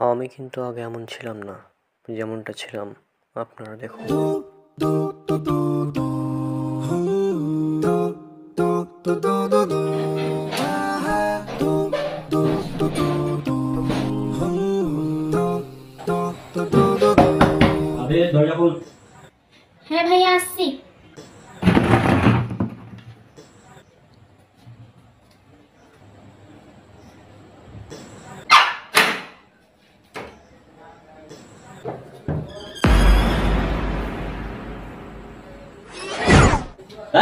আমি কিন্তু আগে এমন ছিলাম না, যেমনটা ছিলাম আপনারা দেখুন। হ্যাঁ ভাইয়া আসছি।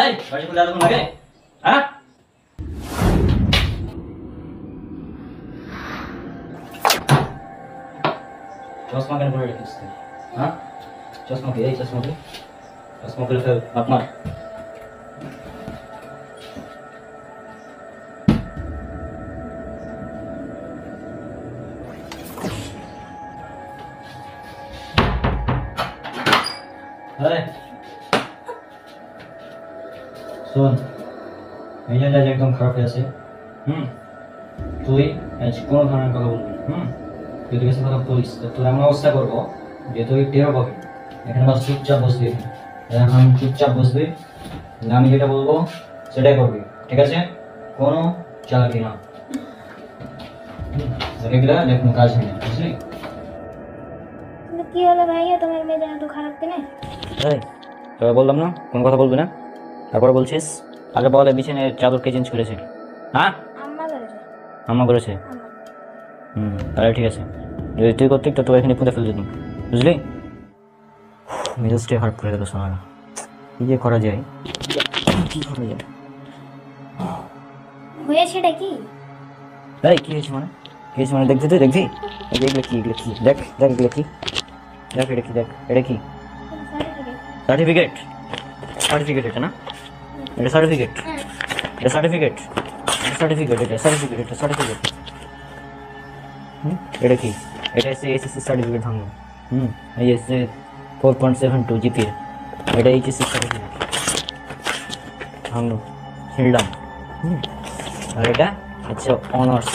এই বাড়ি খুলে আলো লাগে হ্যাঁ চশমা কেন পরে রেখেছিস তুই? হ্যাঁ চশমা কি এই চশমা কি চশমা খুলে ফেল আপনার শোন মেজাজ একদম খারাপ হয়ে আছে। তুই আজ কোনো ধরনের কথা বলবি না। তুই তোর কথা বলিস তোর এমন অবস্থা করবো যে তুই টেরও পাবি। এখানে বাস চুপচাপ বসবি, এখন চুপচাপ বসবি, আমি যেটা বলবো সেটাই করবি, ঠিক আছে? কোনো চালাকি না, এগুলা কোনো কাজ নেই, বুঝলি? কি হলো ভাইয়া, তোমার মেজাজ এত খারাপ কেনে? এই তোরা বললাম না কোনো কথা বলবি না, তারপরে বলছিস। আগে বলে বিছানার চাদর কে চেঞ্জ করেছে? হ্যাঁ আম্মা করেছে। আম্মা করেছে। তাহলে ঠিক আছে, যদি তুই করতিক তো এখানে পুঁতে ফেলে দিতাম, বুঝলি? মেজাজটাই খারাপ করে গেল সময়। কি যে করা যায়, কি করা যায়? হয়েছেটা কি? এই কি হয়েছে মানে? কি হয়েছে মানে? দেখবি তুই দেখবি? এগুলো কি এগুলো কি? দেখ দেখ এগুলো কি? দেখ এটা কি? দেখ এটা কি? সার্টিফিকেট। সার্টিফিকেট এটা না? এটা সার্টিফিকেট, এটা সার্টিফিকেট, এটা সার্টিফিকেট, এটা সার্টিফিকেট, এটা সার্টিফিকেট। এটা কি? এটা এসে এসএসসি সার্টিফিকেট ভাঙলো। এই এসে 4.72 জিপিএ, এটা এইচএসসি সার্টিফিকেট ভাঙলো, ছিঁড়লাম। আর এটা হচ্ছে অনার্স।